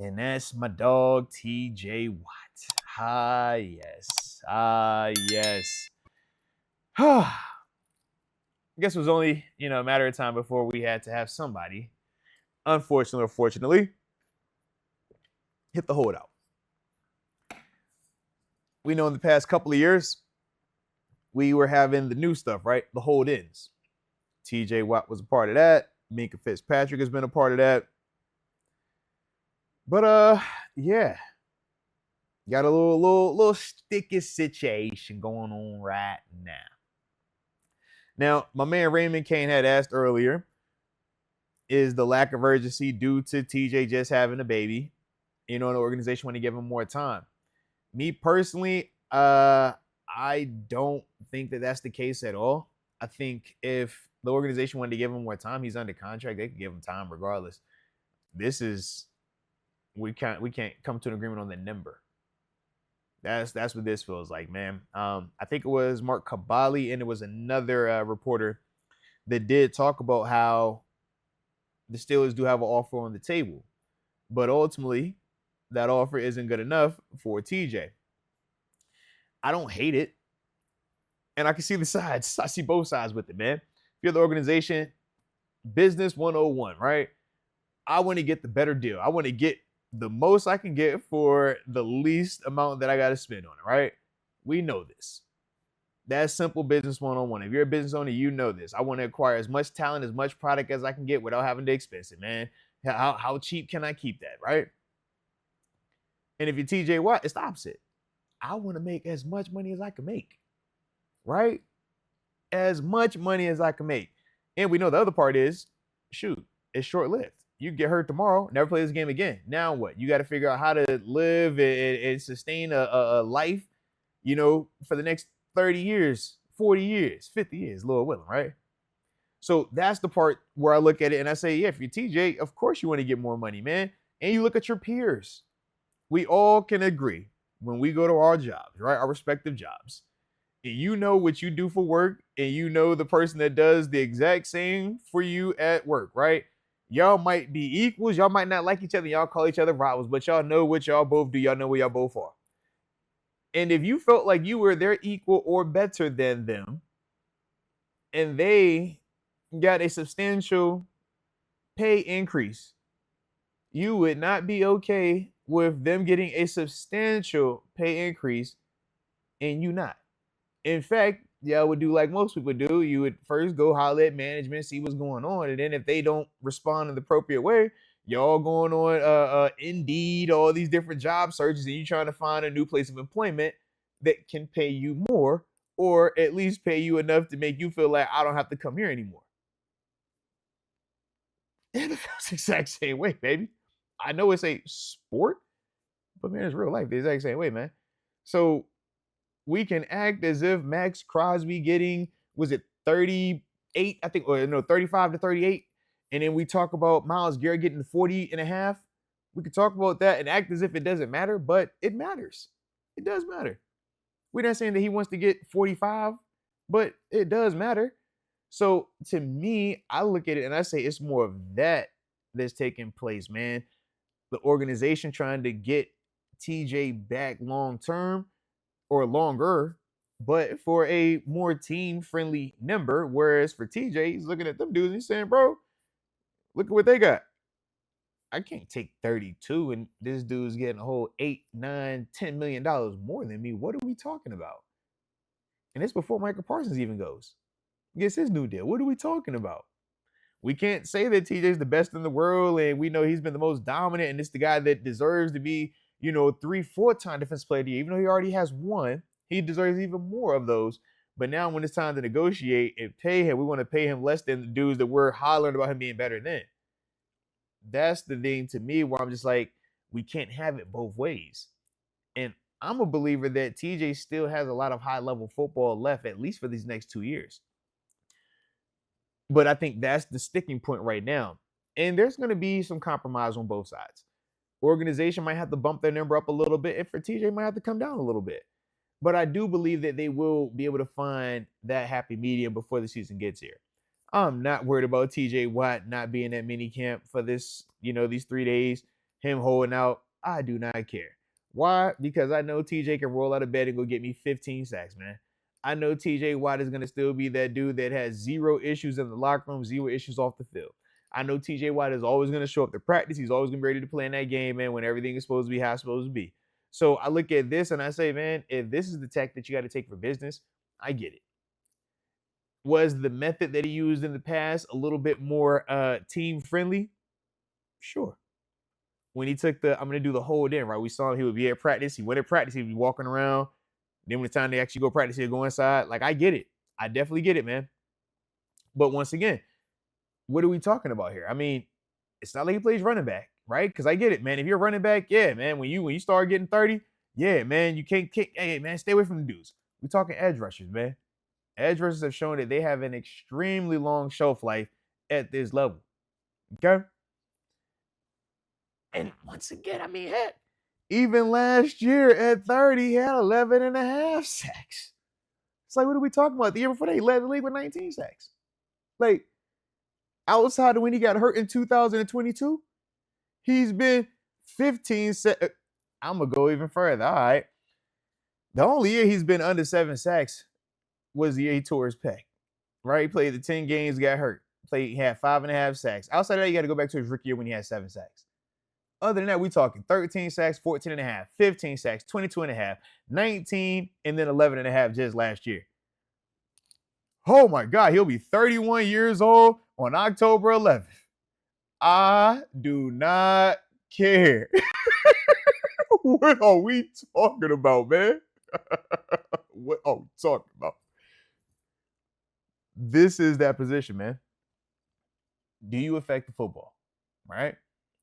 And that's my dog, TJ Watt. Ah, yes. Ah, yes. I guess it was only, a matter of time before we had to have somebody, unfortunately or fortunately, hit the holdout. We know in the past couple of years, we were having the new stuff, right? The hold ins. TJ Watt was a part of that. Minka Fitzpatrick has been a part of that. But yeah. Got a little sticky situation going on right now. Now, my man Raymond Kane had asked earlier, is the lack of urgency due to TJ just having a baby? The organization want to give him more time. Me personally, I don't think that that's the case at all. I think if the organization wanted to give him more time, he's under contract. They could give him time regardless. This is we can't come to an agreement on the number. That's what this feels like, man. I think it was Mark Kabali and it was another reporter that did talk about how the Steelers do have an offer on the table, but ultimately that offer isn't good enough for TJ. I don't hate it, and I can see the sides. I see both sides with it, man. If you're the organization, business 101, right? I want to get the better deal. I want to get the most I can get for the least amount that I got to spend on it, right? We know this. That's simple business 101. If you're a business owner, you know this. I want to acquire as much talent, as much product as I can get without having to expense it, man. How cheap can I keep that, right? And if you're TJ Watt, it's the opposite. I want to make as much money as I can make, right? As much money as I can make. And we know the other part is, shoot, it's short-lived. You get hurt tomorrow, never play this game again. Now what? You got to figure out how to live and sustain a life, for the next 30 years, 40 years, 50 years, Lord willing, right? So that's the part where I look at it and I say, yeah, if you're TJ, of course you want to get more money, man. And you look at your peers. We all can agree when we go to our jobs, right? Our respective jobs. And you know what you do for work, and you know the person that does the exact same for you at work, right? Y'all might be equals. Y'all might not like each other. Y'all call each other rivals, but y'all know what y'all both do. Y'all know where y'all both are. And if you felt like you were their equal or better than them, and they got a substantial pay increase, you would not be okay with them getting a substantial pay increase and you not. In fact, y'all would do like most people do. You would first go holler at management, see what's going on, and then if they don't respond in the appropriate way, y'all going on Indeed, all these different job searches, and you trying to find a new place of employment that can pay you more, or at least pay you enough to make you feel like I don't have to come here anymore. And it's the exact same way, baby. I know it's a sport, but man, it's real life the exact same way, man. So we can act as if Max Crosby getting, was it 38, I think, or no, 35 to 38. And then we talk about Myles Garrett getting 40 and a half. We could talk about that and act as if it doesn't matter, but it matters. It does matter. We're not saying that he wants to get 45, but it does matter. So to me, I look at it and I say it's more of that that's taking place, man. The organization trying to get TJ back long term or longer, but for a more team-friendly number. Whereas for TJ, he's looking at them dudes and he's saying, bro, look at what they got. I can't take 32 and this dude's getting a whole 8, 9, $10 million more than me. What are we talking about? And it's before Michael Parsons even gets his new deal. What are we talking about? We can't say that TJ's the best in the world and we know he's been the most dominant and it's the guy that deserves to be, 3-4-time defensive player of the year. Even though he already has one, he deserves even more of those. But now when it's time to negotiate and pay him, we want to pay him less than the dudes that we're hollering about him being better than. That's the thing to me where I'm just like, we can't have it both ways. And I'm a believer that TJ still has a lot of high-level football left, at least for these next 2 years. But I think that's the sticking point right now. And there's going to be some compromise on both sides. Organization might have to bump their number up a little bit, and for TJ might have to come down a little bit. But I do believe that they will be able to find that happy medium before the season gets here. I'm not worried about TJ Watt not being at minicamp for this, these 3 days. him holding out, I do not care. Why? Because I know TJ can roll out of bed and go get me 15 sacks, man. I know TJ Watt is going to still be that dude that has zero issues in the locker room, zero issues off the field. I know TJ Watt is always going to show up to practice. He's always going to be ready to play in that game, man, when everything is supposed to be how it's supposed to be. So I look at this and I say, man, if this is the tech that you got to take for business, I get it. Was the method that he used in the past a little bit more team friendly? Sure. When he took I'm going to do the hold in, right? We saw him, he would be at practice. He went at practice. He'd be walking around. Then when the time they actually go practice, he'll go inside. Like, I get it. I definitely get it, man. But once again, what are we talking about here? I mean, it's not like he plays running back, right? Because I get it, man. If you're a running back, yeah, man. When you start getting 30, yeah, man, you can't kick. Hey, man, stay away from the dudes. We're talking edge rushers, man. Edge rushers have shown that they have an extremely long shelf life at this level. Okay? And once again, I mean, heck, even last year at 30, he had 11 and a half sacks. It's like, what are we talking about? The year before that, he led the league with 19 sacks. Like, outside of when he got hurt in 2022, he's been 15 sacks. I'm going to go even further. All right. The only year he's been under 7 sacks was the year he tore his pec. Right? He played the 10 games, got hurt. He had 5.5 sacks. Outside of that, you got to go back to his rookie year when he had 7 sacks. Other than that, we're talking 13 sacks, 14 and a half, 15 sacks, 22 and a half, 19, and then 11 and a half just last year. Oh my God, he'll be 31 years old on October 11th. I do not care. What are we talking about, man? What are we talking about? This is that position, man. Do you affect the football, right?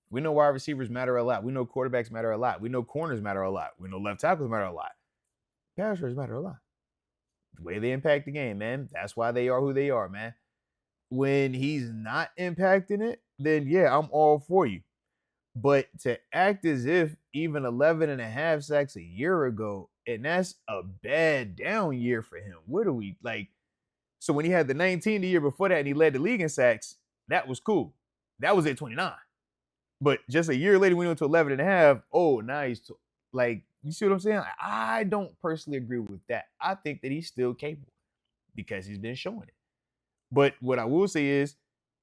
We know wide receivers matter a lot. We know quarterbacks matter a lot. We know corners matter a lot. We know left tackles matter a lot. Pass rushers matter a lot. The way they impact the game, man. That's why they are who they are, man. When he's not impacting it, then yeah, I'm all for you. But to act as if even 11 and a half sacks a year ago, and that's a bad down year for him. What are we like? So when he had the 19 the year before that and he led the league in sacks, that was cool. That was at 29. But just a year later, we went to 11 and a half. Oh, now he's like, you see what I'm saying? I don't personally agree with that. I think that he's still capable because he's been showing it. But what I will say is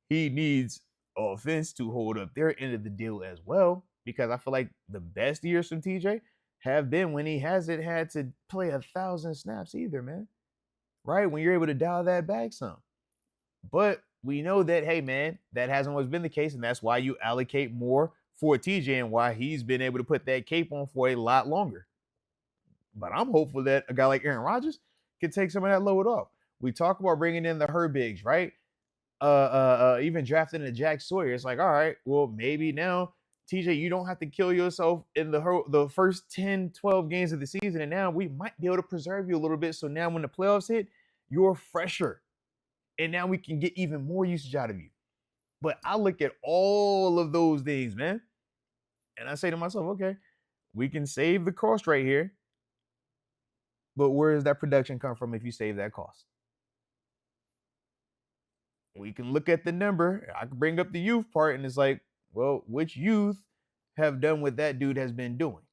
he needs offense to hold up their end of the deal as well, because I feel like the best years from TJ have been when he hasn't had to play 1,000 snaps either, man. Right? When you're able to dial that back some. But we know that, hey, man, that hasn't always been the case, and that's why you allocate more for TJ and why he's been able to put that cape on for a lot longer. But I'm hopeful that a guy like Aaron Rodgers can take some of that load off. We talk about bringing in the Herbigs, right? Even drafting a Jack Sawyer. It's like, all right, well, maybe now, TJ, you don't have to kill yourself in the first 10, 12 games of the season, and now we might be able to preserve you a little bit, so now when the playoffs hit, you're fresher. And now we can get even more usage out of you. But I look at all of those things, man. And I say to myself, okay, we can save the cost right here. But where does that production come from if you save that cost? We can look at the number. I can bring up the youth part. And it's like, well, which youth have done what that dude has been doing?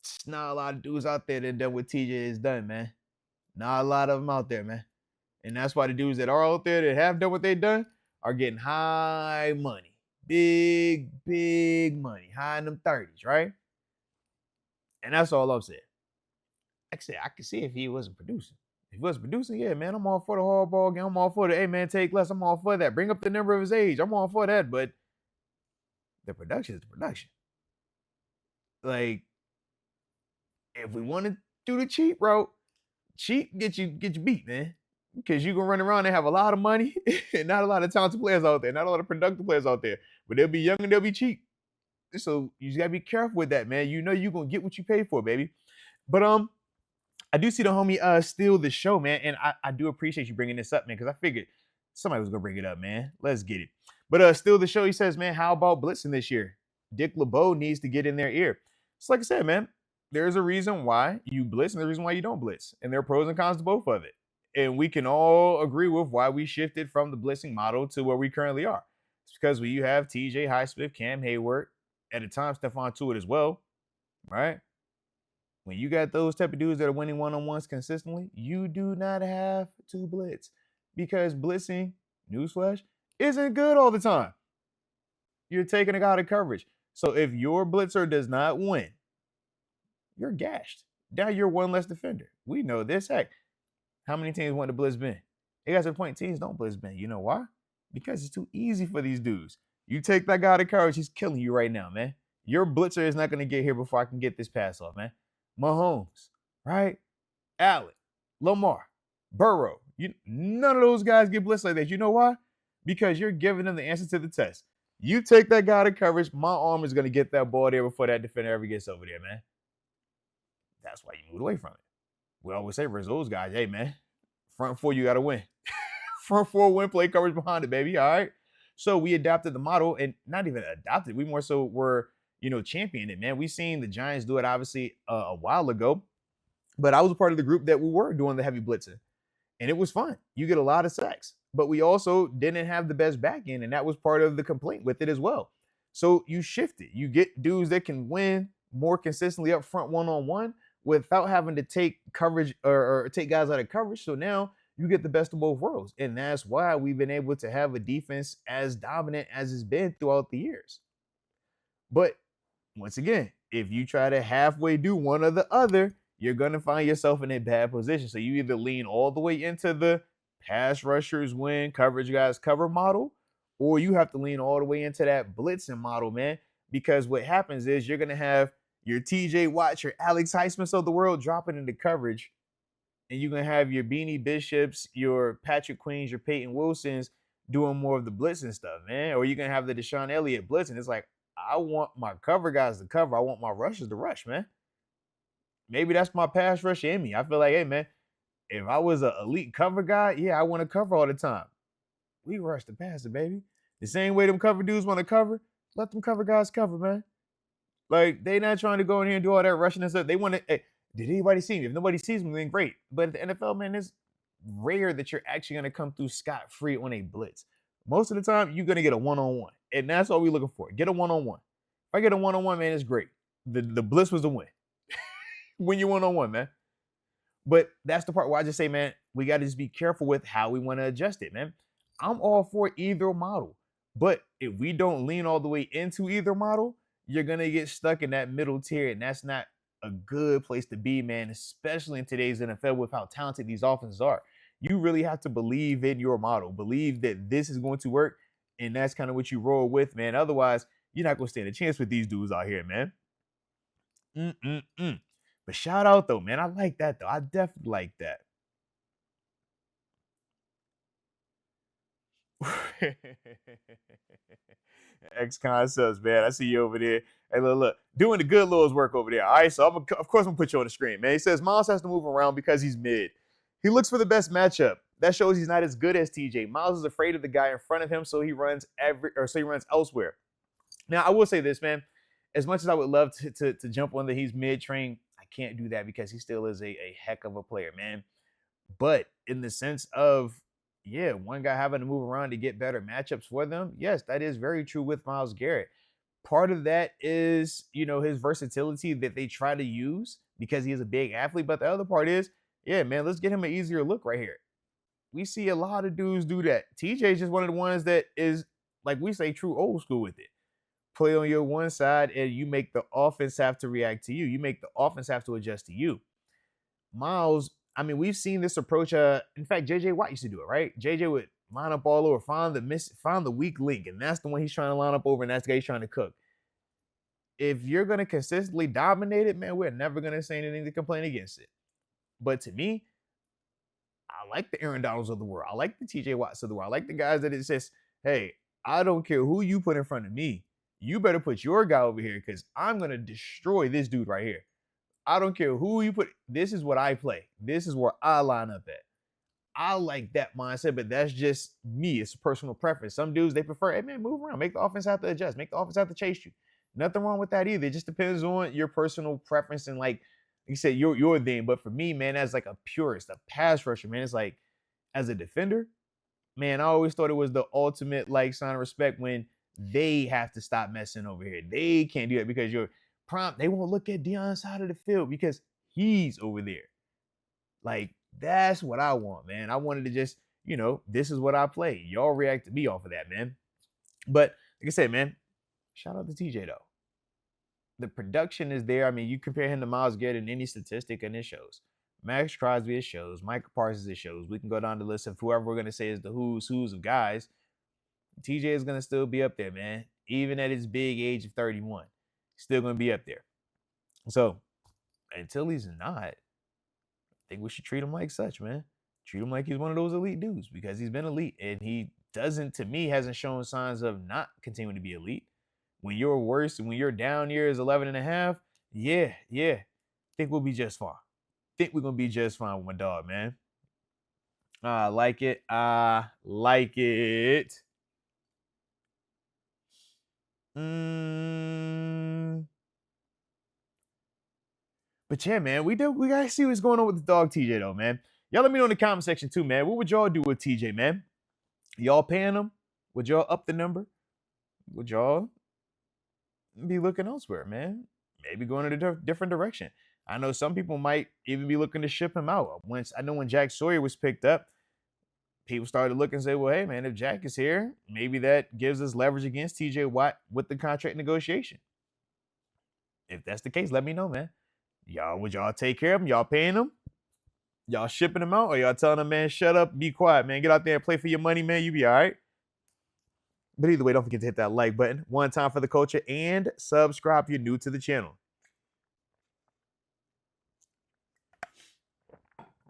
It's not a lot of dudes out there that done what TJ has done, man. Not a lot of them out there, man. And that's why the dudes that are out there that have done what they've done are getting high money. Big, big money. High in them 30s, right? And that's all I'm saying. Like I said, I could see if he wasn't producing. If he wasn't producing, yeah, man, I'm all for the hardball game. I'm all for the, hey, man, take less. I'm all for that. Bring up the number of his age. I'm all for that. But the production is the production. Like, if we want to do the cheap route, cheap get you beat, man. Because you're going to run around and have a lot of money and not a lot of talented players out there, not a lot of productive players out there. But they'll be young and they'll be cheap. So you just got to be careful with that, man. You know you're going to get what you pay for, baby. But I do see the homie steal the show, man. And I do appreciate you bringing this up, man, because I figured somebody was going to bring it up, man. Let's get it. But steal the show, he says, man, how about blitzing this year? Dick LeBeau needs to get in their ear. It's like I said, man, there's a reason why you blitz and there's a reason why you don't blitz. And there are pros and cons to both of it. And we can all agree with why we shifted from the blitzing model to where we currently are. because when you have TJ Highsmith, Cam Hayward, at the time Stephon Tuitt as well, right? When you got those type of dudes that are winning one-on-ones consistently, you do not have to blitz, because blitzing, newsflash, isn't good all the time. You're taking a guy out of coverage. So if your blitzer does not win, you're gashed. Now you're one less defender. We know this. Heck, how many teams want to blitz Ben? It got to the point teams don't blitz Ben. You know why? Because it's too easy for these dudes. You take that guy out of coverage, he's killing you right now, man. Your blitzer is not going to get here before I can get this pass off, man. Mahomes, right? Allen, Lamar, Burrow. None of those guys get blitzed like that. You know why? Because you're giving them the answer to the test. You take that guy out of coverage, my arm is going to get that ball there before that defender ever gets over there, man. That's why you moved away from it. We always say, versus those guys, hey, man, front four, you got to win. Front four, win, play coverage behind it, baby, all right? So we adopted the model, and not even adopted. We more so were, championing it, man. We seen the Giants do it, obviously, a while ago. But I was a part of the group that we were doing the heavy blitzing. And it was fun. You get a lot of sacks. But we also didn't have the best back end, and that was part of the complaint with it as well. So you shift it. You get dudes that can win more consistently up front one-on-one without having to take coverage or take guys out of coverage. So now you get the best of both worlds. And that's why we've been able to have a defense as dominant as it's been throughout the years. But once again, if you try to halfway do one or the other, you're going to find yourself in a bad position. So you either lean all the way into the pass rushers win, coverage guys cover model, or you have to lean all the way into that blitzing model, man. Because what happens is you're going to have your TJ Watt, your Alex Highsmiths of the world dropping into coverage, and you're going to have your Beanie Bishops, your Patrick Queens, your Peyton Wilsons doing more of the blitzing stuff, man. Or you're going to have the Deshaun Elliott blitzing. It's like, I want my cover guys to cover. I want my rushers to rush, man. Maybe that's my pass rush in me. I feel like, hey, man, if I was an elite cover guy, yeah, I want to cover all the time. We rush the passer, baby. The same way them cover dudes want to cover, let them cover guys cover, man. Like, they not trying to go in here and do all that rushing and stuff. They want to, hey, did anybody see me? If nobody sees me, then great. But the NFL, man, it's rare that you're actually going to come through scot-free on a blitz. Most of the time, you're going to get a one-on-one. And that's all we're looking for. Get a one-on-one. If I get a one-on-one, man, it's great. The blitz was the win. When you one-on-one, man. But that's the part where I just say, man, we got to just be careful with how we want to adjust it, man. I'm all for either model. But if we don't lean all the way into either model, you're going to get stuck in that middle tier. And that's not a good place to be, man, especially in today's NFL with how talented these offenses are. You really have to believe in your model. Believe that this is going to work. And that's kind of what you roll with, man. Otherwise, you're not going to stand a chance with these dudes out here, man. But shout out, though, man. I like that, though. I definitely like that. X-Concepts, man. I see you over there. Hey, look. Doing the good Lord's work over there. All right, so of course I'm going to put you on the screen, man. He says Miles has to move around because he's mid. He looks for the best matchup. That shows he's not as good as TJ. Miles is afraid of the guy in front of him, so he runs elsewhere. Now, I will say this, man. As much as I would love to jump on that he's mid-train, I can't do that because he still is a heck of a player, man. But in the sense of, yeah, one guy having to move around to get better matchups for them, yes, that is very true with Myles Garrett. Part of that is, his versatility that they try to use because he is a big athlete. But the other part is, yeah, man, let's get him an easier look right here. We see a lot of dudes do that. TJ is just one of the ones that is, like we say, true old school with it. Play on your one side and you make the offense have to react to you. You make the offense have to adjust to you. Miles, I mean, we've seen this approach. In fact, JJ Watt used to do it, right? JJ would line up all over, find the weak link, and that's the one he's trying to line up over, and that's the guy he's trying to cook. If you're going to consistently dominate it, man, we're never going to say anything to complain against it. But to me, I like the Aaron Donalds of the world. I like the TJ Watts of the world. I like the guys that it says, hey, I don't care who you put in front of me. You better put your guy over here because I'm going to destroy this dude right here. I don't care who you put. This is what I play. This is where I line up at. I like that mindset, but that's just me. It's a personal preference. Some dudes, they prefer, hey, man, move around. Make the offense have to adjust. Make the offense have to chase you. Nothing wrong with that either. It just depends on your personal preference and, like you said, your thing. But for me, man, as like a purist, a pass rusher, man, it's like, as a defender, man, I always thought it was the ultimate like sign of respect when they have to stop messing over here. They can't do that because you're prompt. They won't look at Deion's side of the field because he's over there. Like, that's what I want, man. I wanted to just, this is what I play. Y'all react to me off of that, man. But like I said, man, shout out to TJ though. The production is there. I mean, you compare him to Myles Garrett in any statistic, and it shows. Max Crosby, it shows. Michael Parsons, it shows. We can go down the list of whoever we're going to say is the who's of guys. TJ is going to still be up there, man. Even at his big age of 31. Still going to be up there. So, until he's not, I think we should treat him like such, man. Treat him like he's one of those elite dudes because he's been elite. And he doesn't, to me, hasn't shown signs of not continuing to be elite. When you're worse, when you're down years 11 and a half, yeah, think we'll be just fine. Think we're going to be just fine with my dog, man. I like it. But yeah, man, we gotta see what's going on with the dog TJ though, man. Y'all let me know in the comment section too, man. What would y'all do with TJ, man? Y'all paying him? Would y'all up the number? Would y'all be looking elsewhere, man? Maybe going in a different direction. I know some people might even be looking to ship him out. I know when Jack Sawyer was picked up, people started looking and say, well, hey, man, if Jack is here, maybe that gives us leverage against TJ Watt with the contract negotiation. If that's the case, let me know, man. Would y'all take care of him? Y'all paying him? Y'all shipping him out? Or y'all telling him, man, shut up, be quiet, man. Get out there and play for your money, man. You be all right. But either way, don't forget to hit that like button one time for the culture and subscribe if you're new to the channel.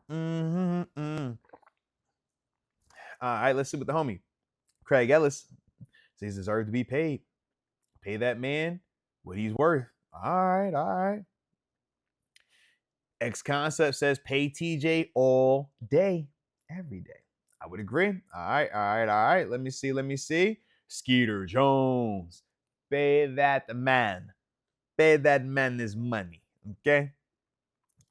All right, let's see with the homie. Craig Ellis says he deserves to be paid. Pay that man what he's worth. All right. X Concept says pay TJ all day, every day. I would agree. All right. Let me see. Skeeter Jones. Pay that man. Pay that man his money. Okay.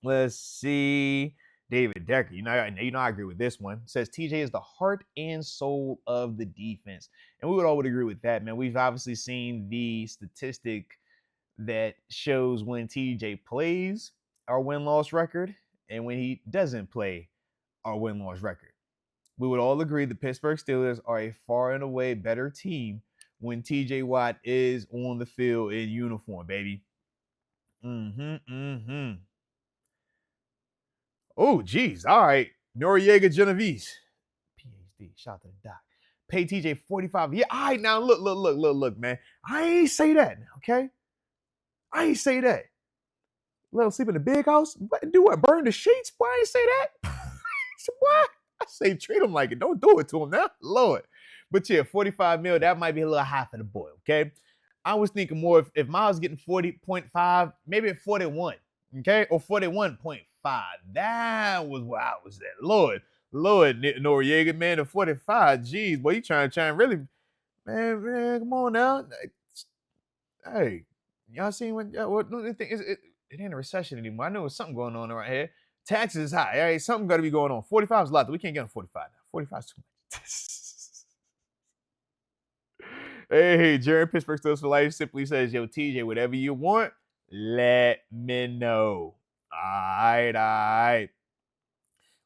Let's see. David Decker. I agree with this one. Says TJ is the heart and soul of the defense. And we would agree with that, man. We've obviously seen the statistic that shows when TJ plays our win-loss record and when he doesn't play our win-loss record. We would all agree the Pittsburgh Steelers are a far and away better team when TJ Watt is on the field in uniform, baby. Oh, geez. All right. Noriega Genovese. PhD. Shout out to the doc. Pay TJ 45. Yeah, all right. Now, look, man. I ain't say that, okay? I ain't say that. Let him sleep in the big house? Do what? Burn the sheets? Why I ain't say that? What? I say treat him like it. Don't do it to him now. Lord. But yeah, 45 mil, that might be a little high for the boy, okay? I was thinking more if Miles getting 40.5, maybe at 41, okay? Or 41.5. That was what I was at. Lord, Noriega, man, at 45. Jeez, boy, you trying really, man, come on now. Hey, y'all seen what the thing is? It ain't a recession anymore. I know there's something going on right here. Taxes is high. All right, something got to be going on. 45 is a lot. We can't get on 45 now. 45 is too much. Hey, Jared Pittsburgh Steelers for Life simply says, yo, TJ, whatever you want, let me know. All right.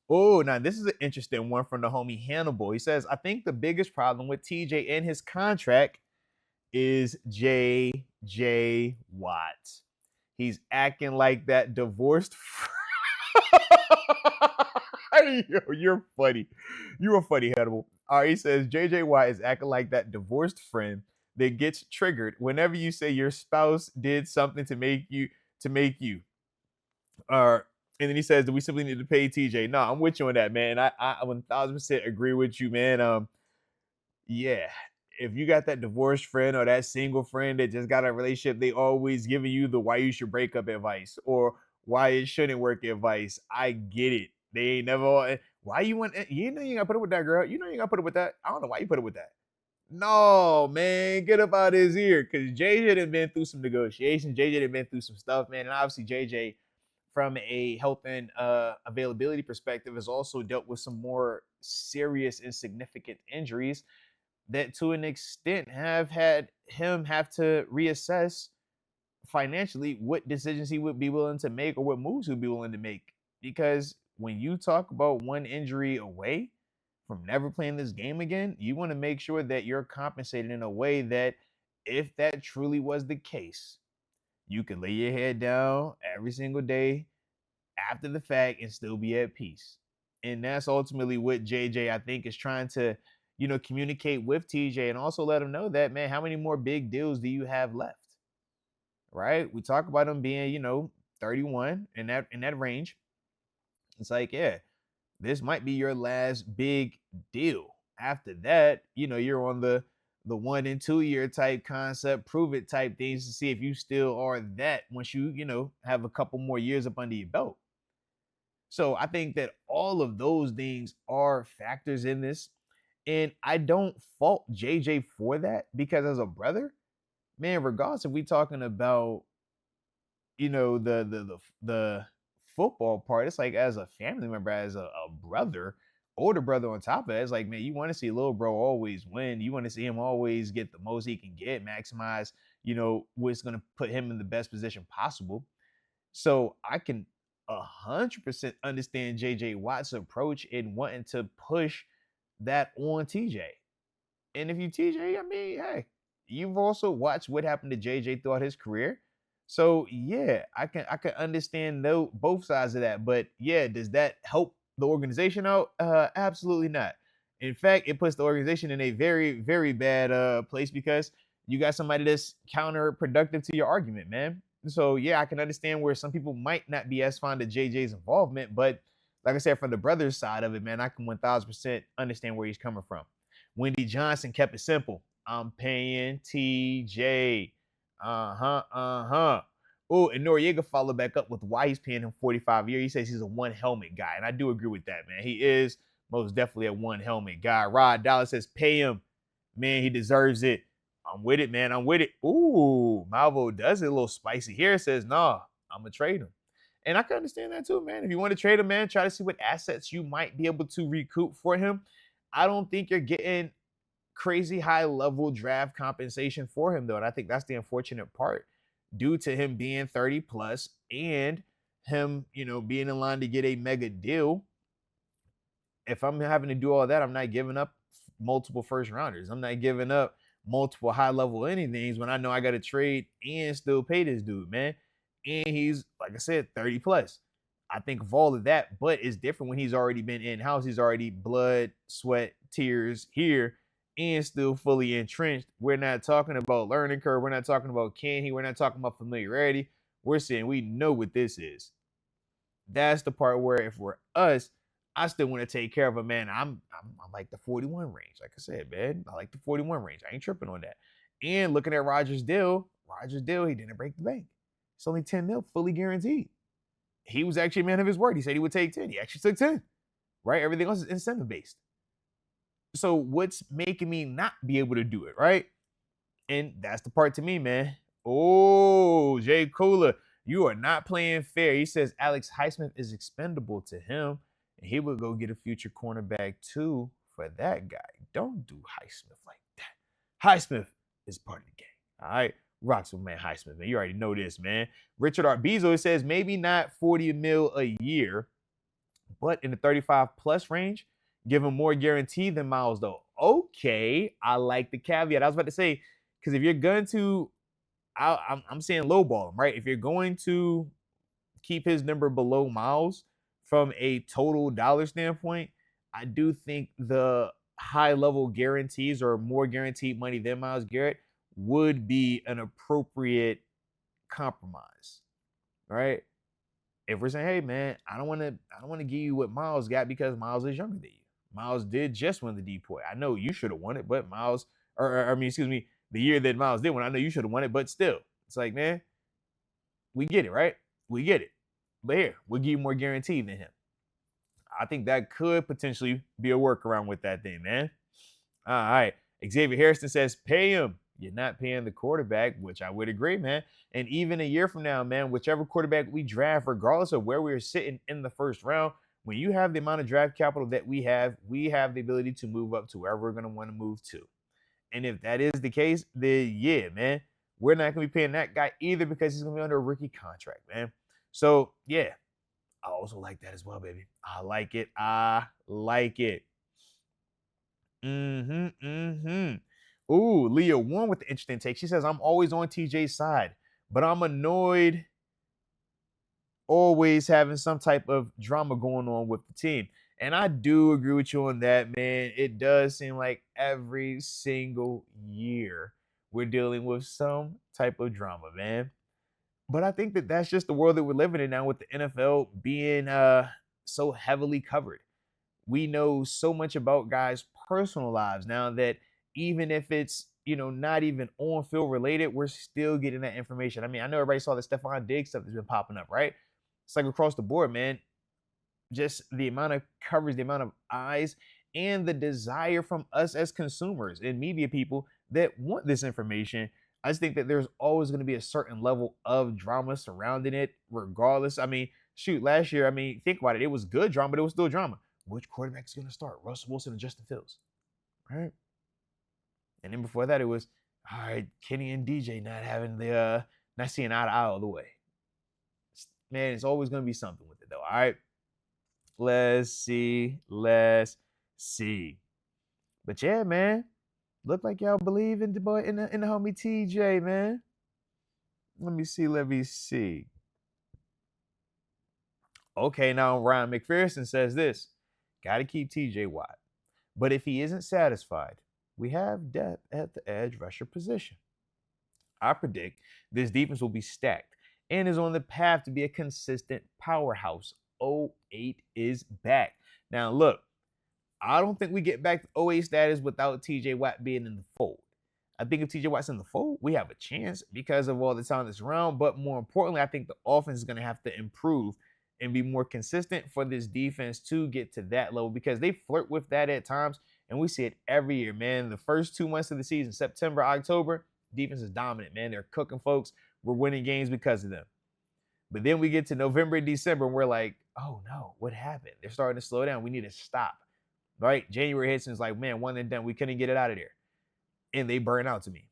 Oh, now this is an interesting one from the homie Hannibal. He says, I think the biggest problem with TJ and his contract is J.J. Watt. He's acting like that divorced. Yo, you're funny. You are funny, Hannibal. All right, he says J.J. Watt is acting like that divorced friend that gets triggered whenever you say your spouse did something to make you. And then he says that we simply need to pay TJ. No, I'm with you on that, man. I 1000% agree with you, man. Yeah. If you got that divorced friend or that single friend that just got a relationship, they always giving you the why you should break up advice or why it shouldn't work advice. I get it. They ain't never. Why you want? You know you gotta put it with that girl. You know you gotta put it with that. I don't know why you put it with that. No, man, get up out of his ear because JJ done been through some negotiations. JJ done been through some stuff, man, and obviously JJ from a health and availability perspective, has also dealt with some more serious and significant injuries that to an extent have had him have to reassess financially what decisions he would be willing to make or what moves he would be willing to make. Because when you talk about one injury away from never playing this game again, you want to make sure that you're compensated in a way that if that truly was the case, you can lay your head down every single day after the fact and still be at peace. And that's ultimately what JJ, I think, is trying to, communicate with TJ and also let him know that, man, how many more big deals do you have left? Right? We talk about him being, 31 in that range. It's like, yeah, this might be your last big deal. After that, you're on the 1 and 2 year type concept, prove it type things to see if you still are that once you have a couple more years up under your belt. So I think that all of those things are factors in this. And I don't fault JJ for that because as a brother, man, regardless if we talking about, the football part, it's like as a family member, as a brother, older brother on top of it, it's like, man, you want to see little bro always win. You want to see him always get the most he can get, maximize, what's going to put him in the best position possible. So I can 100% understand JJ Watt's approach in wanting to push that on TJ. And if you TJ, I mean, hey, you've also watched what happened to JJ throughout his career. So yeah, I can understand both sides of that. But yeah, does that help the organization out? Absolutely not. In fact, it puts the organization in a very, very bad place because you got somebody that's counterproductive to your argument, man. So yeah, I can understand where some people might not be as fond of JJ's involvement, but like I said, from the brothers side of it, man, I can 1000% understand where he's coming from. Wendy Johnson kept it simple. I'm paying TJ. Oh, and Noriega followed back up with why he's paying him 45 a year. He says he's a one helmet guy, and I do agree with that, man. He is most definitely a one helmet guy. Rod Dallas says pay him, man. He deserves it. I'm with it, man. I'm with it. Ooh, Malvo does it a little spicy here. Says, nah, I'm going to trade him. And I can understand that too, man. If you want to trade him, man, try to see what assets you might be able to recoup for him. I don't think you're getting crazy high level draft compensation for him, though. And I think that's the unfortunate part due to him being 30 plus and him, being in line to get a mega deal. If I'm having to do all that, I'm not giving up multiple first rounders. I'm not giving up multiple high level anythings when I know I got to trade and still pay this dude, man. And he's, like I said, 30 plus. I think of all of that, but it's different when he's already been in-house. He's already blood, sweat, tears here and still fully entrenched. We're not talking about learning curve. We're not talking about can he. We're not talking about familiarity. We're saying we know what this is. That's the part where if we're us, I still want to take care of a man. I'm like the 41 range. Like I said, man, I like the 41 range. I ain't tripping on that. And looking at Rodgers' deal, he didn't break the bank. It's only 10 mil, fully guaranteed. He was actually a man of his word. He said he would take 10. He actually took 10, right? Everything else is incentive-based. So what's making me not be able to do it, right? And that's the part to me, man. Oh, Jay Cooler, you are not playing fair. He says Alex Highsmith is expendable to him, and he would go get a future cornerback too for that guy. Don't do Highsmith like that. Highsmith is part of the game, all right? Rocks with man Highsmith, man. You already know this, man. Richard Arbizo says maybe not 40 mil a year, but in the 35 plus range, give him more guarantee than Miles, though. Okay, I like the caveat. I was about to say, because if you're going to, I'm saying lowball him, right? If you're going to keep his number below Miles from a total dollar standpoint, I do think the high level guarantees or more guaranteed money than Myles Garrett would be an appropriate compromise, right? If we're saying, hey man, I don't want to give you what Miles got because Miles is younger than you. Miles did just win the DPOY. I know you should have won it, but Miles, the year that Miles did win, I know you should have won it, but still, it's like, man, we get it, right? We get it. But here, we'll give you more guarantee than him. I think that could potentially be a workaround with that thing, man. All right. Xavier Harrison says, pay him. You're not paying the quarterback, which I would agree, man. And even a year from now, man, whichever quarterback we draft, regardless of where we're sitting in the first round, when you have the amount of draft capital that we have the ability to move up to wherever we're going to want to move to. And if that is the case, then yeah, man, we're not going to be paying that guy either because he's going to be under a rookie contract, man. So yeah, I also like that as well, baby. I like it. I like it. Ooh, Leah One with the interesting take. She says, I'm always on TJ's side, but I'm annoyed always having some type of drama going on with the team. And I do agree with you on that, man. It does seem like every single year we're dealing with some type of drama, man. But I think that that's just the world that we're living in now with the NFL being so heavily covered. We know so much about guys' personal lives now that even if it's, not even on field related, we're still getting that information. I mean, I know everybody saw the Stephon Diggs stuff that's been popping up, right? It's like across the board, man. Just the amount of coverage, the amount of eyes, and the desire from us as consumers and media people that want this information. I just think that there's always going to be a certain level of drama surrounding it, regardless. I mean, shoot, last year, think about it. It was good drama, but it was still drama. Which quarterback is going to start? Russell Wilson and Justin Fields, right? And then before that, it was, all right, Kenny and DJ not seeing eye to eye all the way. Man, it's always going to be something with it, though, all right? Let's see. But yeah, man, look like y'all believe in the boy, in the homie TJ, man. Let me see. Okay, now Ryan McPherson says this. Got to keep TJ Watt. But if he isn't satisfied, we have depth at the edge rusher position. I predict this defense will be stacked and is on the path to be a consistent powerhouse. 08 is back. Now, look, I don't think we get back to 08 status without TJ Watt being in the fold. I think if TJ Watt's in the fold, we have a chance because of all the talent that's around. But more importantly, I think the offense is going to have to improve and be more consistent for this defense to get to that level because they flirt with that at times. And we see it every year, man. The first 2 months of the season, September, October, defense is dominant, man. They're cooking folks. We're winning games because of them. But then we get to November and December, and we're like, oh, no, what happened? They're starting to slow down. We need to stop, right? January hits, and it's like, man, one and done. We couldn't get it out of there. And they burn out to me.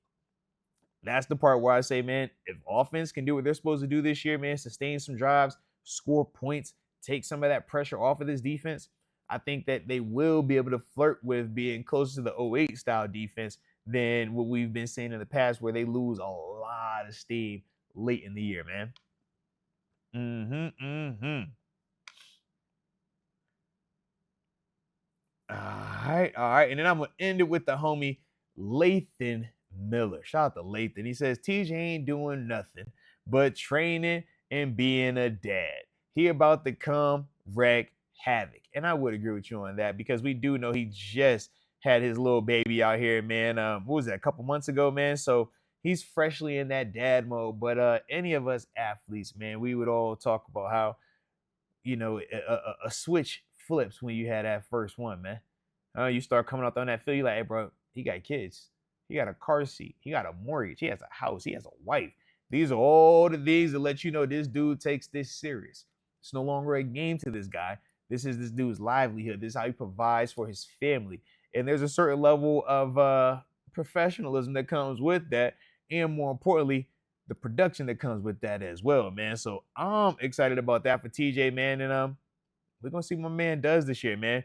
That's the part where I say, man, if offense can do what they're supposed to do this year, man, sustain some drives, score points, take some of that pressure off of this defense, I think that they will be able to flirt with being closer to the 08 style defense than what we've been seeing in the past where they lose a lot of steam late in the year, man. All right. And then I'm going to end it with the homie Lathan Miller. Shout out to Lathan. He says, TJ ain't doing nothing but training and being a dad. He about to come wreak havoc. And I would agree with you on that because we do know he just had his little baby out here, man. What was that, a couple months ago, man? So he's freshly in that dad mode. But any of us athletes, man, we would all talk about how, a switch flips when you had that first one, man. You start coming out on that field, you're like, hey, bro, he got kids. He got a car seat. He got a mortgage. He has a house. He has a wife. These are all the things that let you know this dude takes this serious. It's no longer a game to this guy. This is this dude's livelihood. This is how he provides for his family. And there's a certain level of professionalism that comes with that. And more importantly, the production that comes with that as well, man. So I'm excited about that for TJ, man. And we're going to see what my man does this year, man.